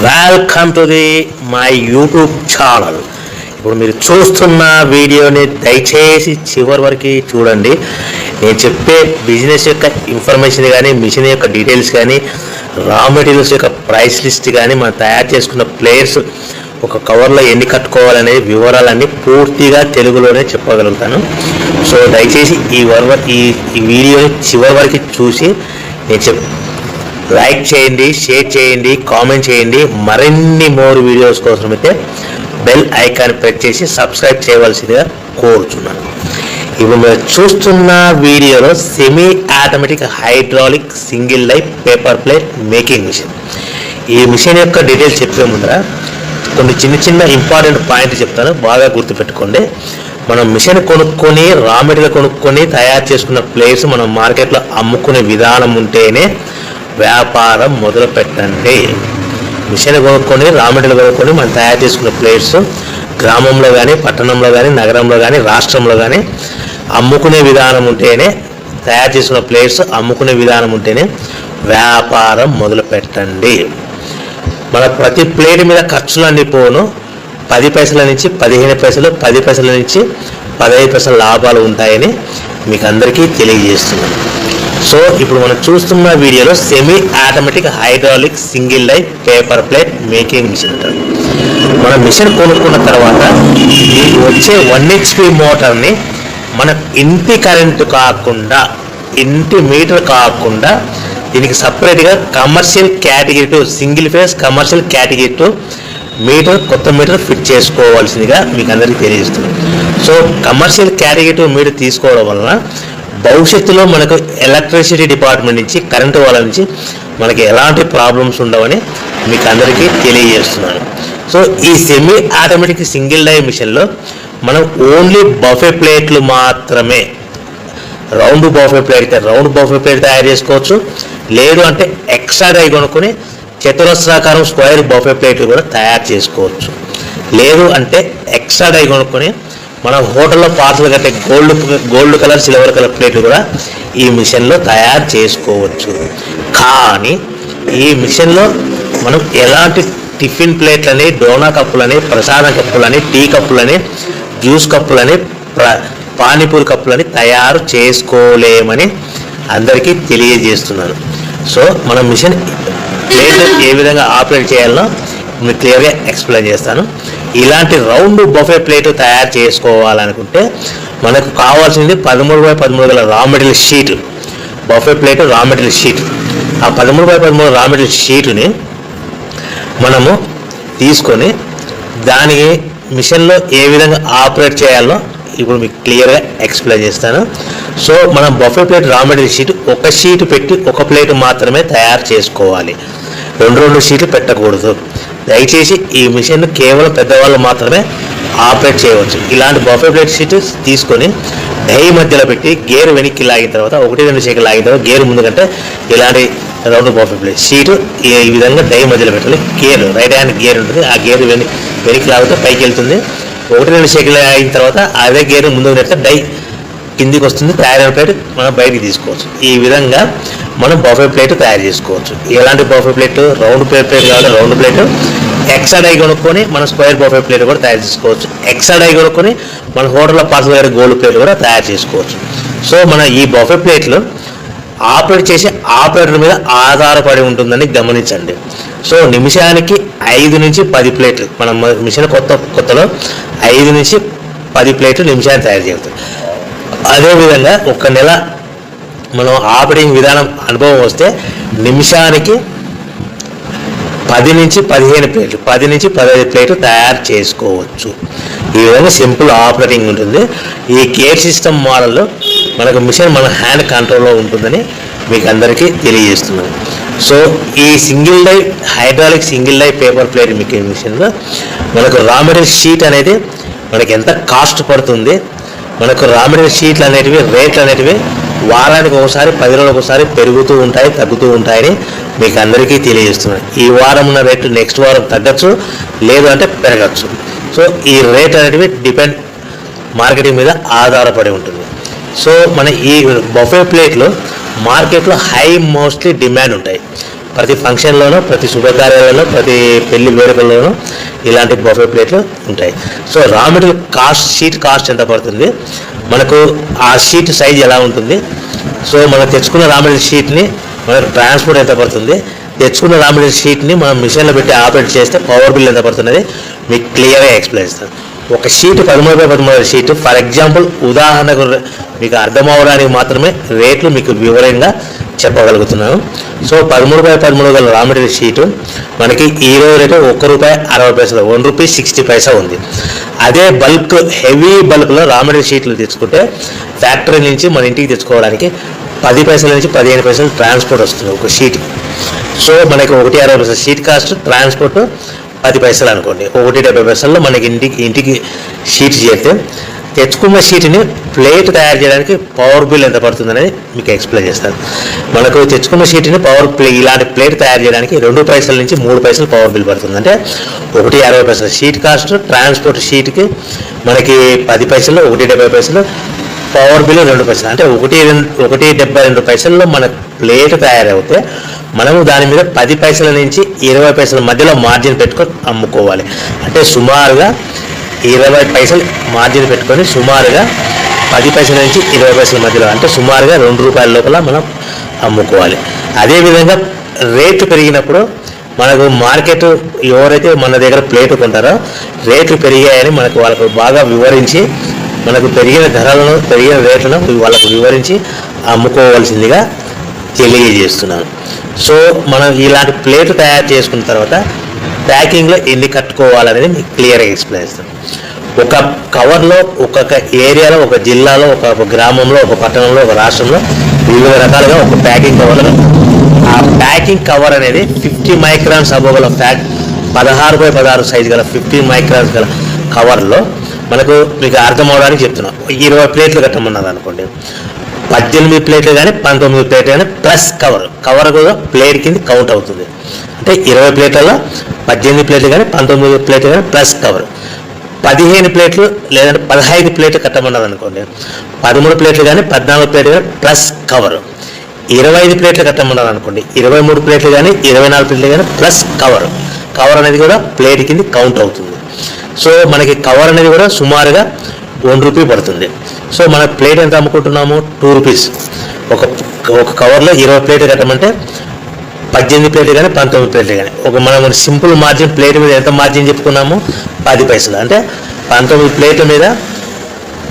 Welcome to my YouTube channel. ఇప్పుడు మీరు చూస్తున్న వీడియోని దయచేసి చివరి వరకు చూడండి. నేను చెప్పే బిజినెస్ యొక్క ఇన్ఫర్మేషన్ కానీ, మిషన్ యొక్క డీటెయిల్స్ కానీ, రా మెటీరియల్స్ యొక్క ప్రైస్ లిస్ట్ కానీ, మనం తయారు చేసుకున్న ప్లేయర్స్ ఒక కవర్లో ఎన్ని కట్టుకోవాలనే వివరాలన్నీ పూర్తిగా తెలుగులోనే చెప్పగలుగుతాను. సో దయచేసి ఈ వీడియోని చివరి వరకు చూసి నేను లైక్ చేయండి, షేర్ చేయండి, కామెంట్ చేయండి. మరిన్ని మోర్ వీడియోస్ కోసం అయితే బెల్ ఐకాన్ ప్రెస్ చేసి సబ్స్క్రైబ్ చేయవలసిందిగా కోరుచున్నాను. ఇప్పుడు మీరు చూస్తున్న వీడియోలో semi automatic hydraulic single life paper plate making machine. ఈ మిషన్ యొక్క డీటెయిల్స్ చెప్పే ముందర కొన్ని చిన్న ఇంపార్టెంట్ పాయింట్ చెప్తాను, బాగా గుర్తుపెట్టుకోండి. మనం మిషన్ కొనుక్కొని, రా మెటీరియల్ కొనుక్కొని తయారు చేసుకున్న ప్లేస్ మనం మార్కెట్లో అమ్ముకునే విధానం ఉంటేనే వ్యాపారం మొదలు పెట్టండి. మిషన్ కొనుక్కొని, రా మెటీరియల్ కొనుక్కొని మనం తయారు చేసుకున్న ప్లేట్స్ గ్రామంలో కానీ, పట్టణంలో కానీ, నగరంలో కానీ, రాష్ట్రంలో కానీ అమ్ముకునే విధానం ఉంటేనే, తయారు చేసుకున్న ప్లేట్స్ అమ్ముకునే విధానం ఉంటేనే వ్యాపారం మొదలు పెట్టండి. మన ప్రతి ప్లేట్ మీద ఖర్చులు అన్ని పోను 10 పైసల నుంచి 15 పైసలు, 10 పైసల నుంచి 15 పైసల లాభాలు ఉంటాయని మీకు అందరికీ తెలియజేస్తున్నాను. సో ఇప్పుడు మనం చూస్తున్న వీడియోలో semi automatic hydraulic single life paper plate making machine ఉంటుంది. మన మిషన్ కొనుక్కున్న తర్వాత వచ్చే 1 HP మోటార్ని మన ఇంటి కరెంటు కాకుండా, ఇంటి మీటర్ కాకుండా దీనికి సపరేట్గా commercial category 2 single phase commercial category 2 meter, కొత్త మీటర్ ఫిట్ చేసుకోవాల్సిందిగా మీకు అందరికీ తెలియజేస్తుంది. సో కమర్షియల్ కేటగిరీ 2 మీటర్ తీసుకోవడం వలన భవిష్యత్తులో మనకు ఎలక్ట్రిసిటీ డిపార్ట్మెంట్ నుంచి, కరెంటు వాళ్ళ నుంచి మనకి ఎలాంటి ప్రాబ్లమ్స్ ఉండవని మీకు అందరికీ తెలియజేస్తున్నాను. సో ఈ సెమీ ఆటోమేటిక్ సింగిల్ డై మిషన్లో మనం ఓన్లీ బఫే ప్లేట్లు మాత్రమే, రౌండ్ బఫే ప్లేట్ అయితే రౌండ్ బఫే ప్లేట్ తయారు చేసుకోవచ్చు. లేదు అంటే ఎక్స్ట్రా డై కొనుక్కొని చతురస్రాకారం స్క్వేర్ బఫే ప్లేట్లు కూడా తయారు చేసుకోవచ్చు. లేదు అంటే ఎక్స్ట్రా డై కొనుక్కొని మనం హోటల్లో పార్సల్ కట్టే గోల్డ్ కలర్, సిల్వర్ కలర్ ప్లేట్లు కూడా ఈ మిషన్లో తయారు చేసుకోవచ్చు. కానీ ఈ మిషన్లో మనం ఎలాంటి టిఫిన్ ప్లేట్లని, డోనా కప్పులని, ప్రసాదం కప్పులని, టీ కప్పులని, జ్యూస్ కప్పులని, పానీపూరి కప్పులని తయారు చేసుకోలేమని అందరికీ తెలియజేస్తున్నాను. సో మన మిషన్ ప్లేట్ ఏ విధంగా ఆపరేట్ చేయాలో మీకు క్లియర్గా ఎక్స్ప్లెయిన్ చేస్తాను. ఇలాంటి రౌండ్ బఫే ప్లేట్ తయారు చేసుకోవాలనుకుంటే మనకు కావాల్సింది 13x13 గల raw material sheet, buffet plate raw material sheet. ఆ 13x13 రా మెటీరియల్ షీటుని మనము తీసుకొని దానికి మిషన్లో ఏ విధంగా ఆపరేట్ చేయాలో ఇప్పుడు మీకు క్లియర్గా ఎక్స్ప్లెయిన్ చేస్తాను. సో మనం buffet plate raw material sheet ఒక షీట్ పెట్టి ఒక ప్లేట్ మాత్రమే తయారు చేసుకోవాలి, 2 షీట్లు పెట్టకూడదు. దయచేసి ఈ మిషన్ కేవలం పెద్దవాళ్ళు మాత్రమే ఆపరేట్ చేయవచ్చు. ఇలాంటి బఫే ప్లేట్ షీట్ తీసుకొని డై మధ్యలో పెట్టి గేర్ వెనక్కి లాగిన తర్వాత 1-2 సెకండ్లు లాగిన తర్వాత గేర్ ముందు కంటే ఇలాంటి రౌండ్ బఫే ప్లేట్ షీట్ ఈ విధంగా డై మధ్యలో పెట్టాలి. గేర్ రైట్ హ్యాండ్ గేర్ ఉంటుంది, ఆ గేర్ వెనక్కి లాగితే పైకి వెళ్తుంది. 1-2 సెకండ్లు అయిన తర్వాత అదే గేర్ ముందుకు నెడితే డై కిందికి వస్తుంది. తయారైన ప్లేట్ మనం బయటికి తీసుకోవచ్చు. ఈ విధంగా మనం బఫే ప్లేట్ తయారు చేసుకోవచ్చు. ఎలాంటి బఫే ప్లేట్, రౌండ్ ప్లేట్ కావాలి, రౌండ్ ప్లేట్. ఎక్స్ట్రా డై కొనుక్కొని మనం స్క్వేర్ బఫే ప్లేట్ కూడా తయారు చేసుకోవచ్చు. ఎక్స్ట్రా డై కొనుక్కొని మన హోటల్లో పార్సల్ గారి గోల్డ్ ప్లేట్ కూడా తయారు చేసుకోవచ్చు. సో మన ఈ బఫే ప్లేట్లు ఆపరేట్ చేసే ఆపరేటర్ మీద ఆధారపడి ఉంటుందని గమనించండి. సో నిమిషానికి 5 నుంచి 10 ప్లేట్లు, మనం మిషన్ కొత్తలో 5 నుంచి 10 ప్లేట్లు నిమిషానికి తయారు చేస్తాం. అదేవిధంగా 1 నెల మనం ఆపరేటింగ్ విధానం అనుభవం వస్తే నిమిషానికి 10 నుంచి 15 ప్లేట్లు, 10 నుంచి 15 ప్లేట్లు తయారు చేసుకోవచ్చు. ఈ విధంగా సింపుల్ ఆపరేటింగ్ ఉంటుంది. ఈ గేర్ సిస్టమ్ మోడల్లో మనకు మిషన్ మన హ్యాండ్ కంట్రోల్లో ఉంటుందని మీకు అందరికీ తెలియజేస్తున్నాను. సో ఈ single die hydraulic single die paper plate making మిషన్లో మనకు రా మెటీరియల్ షీట్ అనేది మనకి ఎంత కాస్ట్ పడుతుంది, మనకు రా మెటీరియల్ షీట్లు అనేటివి, రేట్లు అనేటివి వారానికి ఒకసారి, 10 రోజులకు ఒకసారి పెరుగుతూ ఉంటాయి, తగ్గుతూ ఉంటాయని మీకు అందరికీ తెలియజేస్తున్నాను. ఈ వారం ఉన్న రేటు నెక్స్ట్ వారం తగ్గచ్చు, లేదు అంటే పెరగచ్చు. సో ఈ రేట్ అనేటివి డిపెండ్ మార్కెటింగ్ మీద ఆధారపడి ఉంటుంది. సో మన ఈ బఫే ప్లేట్లు మార్కెట్లో మోస్ట్లీ డిమాండ్ ఉంటాయి. ప్రతి ఫంక్షన్లోనూ, ప్రతి శుభకార్యాలలో, ప్రతి పెళ్లి వేడుకల్లోనూ ఇలాంటి బఫే ప్లేట్లు ఉంటాయి. So raw material cost, sheet cost ఎంత పడుతుంది, మనకు ఆ షీట్ సైజ్ ఎలా ఉంటుంది, సో మనం తెచ్చుకున్న రా మెటీరియల్ షీట్ని మనకు ట్రాన్స్పోర్ట్ ఎంత పడుతుంది, తెచ్చుకున్న రా మెటీరియల్ షీట్ని మనం మిషన్లో పెట్టి ఆపరేట్ చేస్తే పవర్ బిల్ ఎంత పడుతున్నది మీకు క్లియర్గా ఎక్స్ప్లెయిన్ చేస్తాను. ఒక sheet 13x13 sheet, for example ఉదాహరణకు మీకు అర్థం అవడానికి మాత్రమే రేట్లు మీకు వివరంగా చెప్పగలుగుతున్నాను. సో 13x13 గల రా మెటీరియల్ షీటు మనకి ఈరోజు రేటు ₹1.60, ₹1.60 ఉంది. అదే బల్క్, హెవీ బల్క్లో రా మెటీరియల్ షీట్లు తెచ్చుకుంటే ఫ్యాక్టరీ నుంచి మన ఇంటికి తెచ్చుకోవడానికి 10 పైసల నుంచి 15 పైసలు ట్రాన్స్పోర్ట్ వస్తుంది ఒక షీట్. సో మనకి ₹1.60 షీట్ కాస్ట్, ట్రాన్స్పోర్ట్ 10 పైసలు అనుకోండి, ₹1.70 మనకి ఇంటికి షీట్ చేస్తే తెచ్చుకున్న షీట్ని ప్లేట్ తయారు చేయడానికి పవర్ బిల్ ఎంత పడుతుంది అనేది మీకు ఎక్స్ప్లెయిన్ చేస్తాను. మనకు తెచ్చుకున్న షీట్ని ఇలాంటి ప్లేట్ తయారు చేయడానికి 2 పైసల నుంచి 3 పైసలు పవర్ బిల్ పడుతుంది. అంటే ₹1.60 షీట్ కాస్ట్, ట్రాన్స్పోర్ట్ షీట్కి మనకి 10 పైసలు, ₹1.70 పవర్ బిల్ 2 పైసలు, అంటే ₹1.72 మన ప్లేట్ తయారవుతే మనము దాని మీద 10 పైసల నుంచి 20 పైసల మధ్యలో మార్జిన్ పెట్టుకొని అమ్ముకోవాలి. అంటే సుమారుగా 20 పైసలు మార్జిన్ పెట్టుకొని సుమారుగా 10 పైసల నుంచి 20 పైసల మధ్యలో, అంటే సుమారుగా ₹2 లోపల మనం అమ్ముకోవాలి. అదేవిధంగా రేట్లు పెరిగినప్పుడు మనకు మార్కెట్ ఎవరైతే మన దగ్గర ప్లేట్ కొంటారో రేట్లు పెరిగాయని వాళ్ళకు బాగా వివరించి, మనకు పెరిగిన ధరలను, పెరిగిన రేట్లను వాళ్ళకు వివరించి అమ్ముకోవాల్సిందిగా తెలియజేస్తున్నాను. సో మనం ఇలాంటి ప్లేట్ తయారు చేసుకున్న తర్వాత ప్యాకింగ్లో ఎన్ని కట్టుకోవాలనేది మీకు క్లియర్గా ఎక్స్ప్లెయిన్ చేస్తాను. ఒక కవర్లో, ఒక్కొక్క ఏరియాలో, ఒక జిల్లాలో, ఒక గ్రామంలో, ఒక పట్టణంలో, ఒక రాష్ట్రంలో వివిధ రకాలుగా ఒక ప్యాకింగ్ కవర్లు. ఆ ప్యాకింగ్ కవర్ అనేది 50 మైక్రాన్స్ అబోగల 16x16 సైజు గల 50 మైక్రాన్స్ గల కవర్లో మనకు మీకు అర్థం అవడానికి చెప్తున్నాం. 20 ప్లేట్లు కట్టమన్నది అనుకోండి, 18 ప్లేట్లు కానీ 19 ప్లేట్లు కానీ ప్లస్ కవర్ కూడా ప్లేట్ కింద కౌంట్ అవుతుంది. అంటే 20 ప్లేట్లలో 18 ప్లేట్లు కానీ 19 ప్లేట్లు కానీ ప్లస్ కవర్. 15 ప్లేట్లు లేదంటే 15 ప్లేట్లు కట్టమన్నది అనుకోండి, 13 ప్లేట్లు కానీ 14 ప్లేట్లు కానీ ప్లస్ కవర్. 25 ప్లేట్లు కట్టమన్నది అనుకోండి, 23 ప్లేట్లు కానీ 24 ప్లేట్లు కానీ ప్లస్ కవర్ అనేది కూడా ప్లేట్ కింద కౌంట్ అవుతుంది. సో మనకి కవర్ అనేది కూడా సుమారుగా ₹1 పడుతుంది. సో మన ప్లేట్ ఎంత అమ్ముకుంటున్నాము, ₹2. ఒక కవర్లో 20 ప్లేట్లు కట్టమంటే 18 ప్లేట్లు కానీ 19 ప్లేట్లు కానీ మనం సింపుల్ మార్జిన్ ప్లేట్ మీద ఎంత మార్జిన్ చెప్పుకున్నాము, 10 పైసలు. అంటే 19 ప్లేట్ల మీద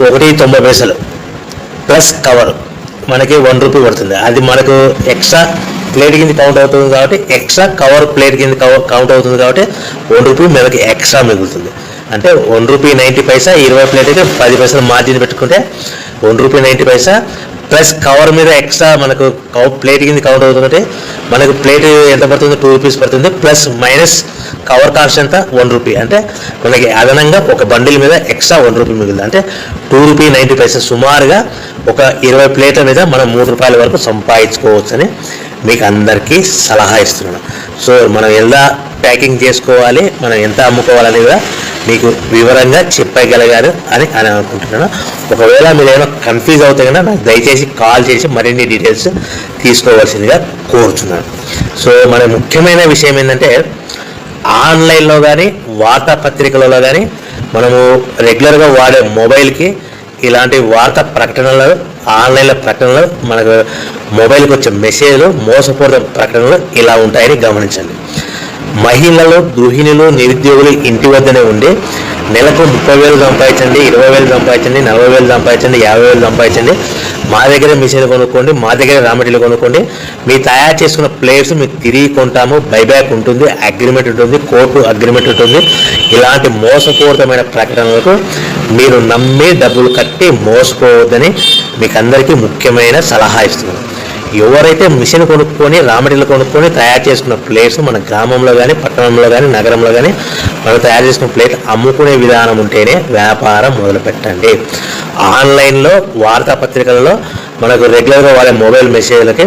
₹1.90 ప్లస్ కవర్ మనకి ₹1 పడుతుంది. అది మనకు ఎక్స్ట్రా ప్లేట్ కింద కౌంట్ అవుతుంది కాబట్టి, ఎక్స్ట్రా కవర్ ప్లేట్ కింద కౌంట్ అవుతుంది కాబట్టి ₹1 మనకి ఎక్స్ట్రా మిగులుతుంది. అంటే ₹1.90, 20 ప్లేట్ అయితే 10 పైసలు మార్జిన్ పెట్టుకుంటే ₹1.90 ప్లస్ కవర్ మీద ఎక్స్ట్రా మనకు ప్లేట్ కింద కౌంట్ అవుతుందంటే మనకు ప్లేట్ ఎంత పడుతుంది, ₹2 పడుతుంది. ప్లస్ మైనస్ కవర్ కాస్ట్ ఎంత, ₹1. అంటే మనకి అదనంగా ఒక బండిల్ మీద ఎక్స్ట్రా ₹1 మిగులుతుంది. అంటే ₹2.90 సుమారుగా ఒక 20 ప్లేట్ల మీద మనం ₹3 వరకు సంపాదించుకోవచ్చని మీకు అందరికీ సలహా ఇస్తున్నాను. సో మనం ఎలా ప్యాకింగ్ చేసుకోవాలి, మనం ఎంత అమ్ముకోవాలని కూడా మీకు వివరంగా చెప్పగలిగారు అని అనుకుంటున్నాను. ఒకవేళ మీరు ఏమైనా కన్ఫ్యూజ్ అవుతే కనుక నాకు దయచేసి కాల్ చేసి మరిన్ని డీటెయిల్స్ తీసుకోవాల్సిందిగా కోరుచున్నాను. సో మన ముఖ్యమైన విషయం ఏంటంటే, ఆన్లైన్లో కానీ వార్తాపత్రికలలో కానీ మనము రెగ్యులర్గా వాడే మొబైల్కి ఇలాంటి వార్తా ప్రకటనలు, ఆన్లైన్లో ప్రకటనలు, మనకు మొబైల్కి వచ్చే మెసేజ్లు, మోసపూరిత ప్రకటనలు ఇలా ఉంటాయని గమనించండి. మహిళలు, గృహిణులు, నిరుద్యోగులు ఇంటి వద్దనే ఉండి నెలకు 30,000 సంపాదించండి, 20,000 సంపాదించండి, 40,000 సంపాదించండి, 50,000 సంపాదించండి, మా దగ్గర మిషన్ కొనుక్కోండి, మా దగ్గర రా మెటీరియల్ కొనుక్కోండి, మీ తయారు చేసుకున్న ప్లేట్స్ మీకు తిరిగి కొంటాము, బైబ్యాక్ ఉంటుంది, అగ్రిమెంట్ ఉంటుంది, కోర్టు అగ్రిమెంట్ ఉంటుంది. ఇలాంటి మోసపూరితమైన ప్రకటనలకు మీరు నమ్మి డబ్బులు కట్టి మోసపోవద్దని మీకు అందరికీ ముఖ్యమైన సలహా ఇస్తున్నాను. ఎవరైతే మిషన్ కొనుక్కొని, రా మెటీరియల్ కొనుక్కొని తయారు చేసుకున్న ప్లేట్స్ మన గ్రామంలో కానీ, పట్టణంలో కానీ, నగరంలో కానీ మనం తయారు చేసుకున్న ప్లేట్ అమ్ముకునే విధానం ఉంటేనే వ్యాపారం మొదలు పెట్టండి. ఆన్లైన్లో వార్తాపత్రికలలో మనకు రెగ్యులర్గా వాడే మొబైల్ మెసేజ్లకి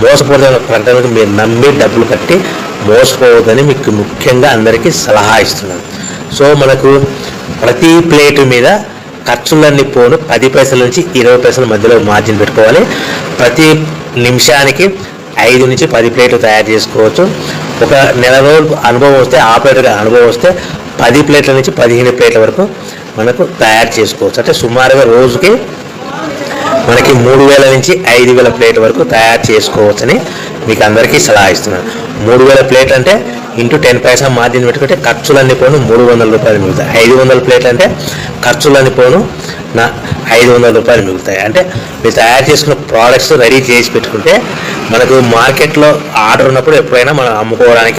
మోసపూరితమైన ప్రకటనలకు మీరు నమ్మి డబ్బులు కట్టి మోసపోవద్దని మీకు ముఖ్యంగా అందరికీ సలహా ఇస్తున్నాను. సో మనకు ప్రతి ప్లేటు మీద ఖర్చులన్నీ పోను 10 పైసల నుంచి 20 పైసల మధ్యలో మార్జిన్ పెట్టుకోవాలి. ప్రతి నిమిషానికి 5 నుంచి 10 ప్లేట్లు తయారు చేసుకోవచ్చు. ఒక నెల రోజులు అనుభవం వస్తే, ఆపరేటర్గా అనుభవం వస్తే 10 ప్లేట్ల నుంచి 15 ప్లేట్ల వరకు మనకు తయారు చేసుకోవచ్చు. అంటే సుమారుగా రోజుకి మనకి 3000 నుంచి 5000 ప్లేట్ల వరకు తయారు చేసుకోవచ్చని మీకు అందరికీ సలహా ఇస్తున్నాను. 3000 ప్లేట్లు అంటే ఇంటూ 10 పైసా మార్జిన్ పెట్టుకుంటే ఖర్చులన్నీ పోను 300 రూపాయలు మిగులుతాయి. 500 ప్లేట్లు అంటే ఖర్చులన్నీ పోను 500 రూపాయలు మిగులుతాయి. అంటే మీరు తయారు చేసుకున్న ప్రోడక్ట్స్ రెడీ చేసి పెట్టుకుంటే మనకు మార్కెట్లో ఆర్డర్ ఉన్నప్పుడు ఎప్పుడైనా మనం అమ్ముకోవడానికి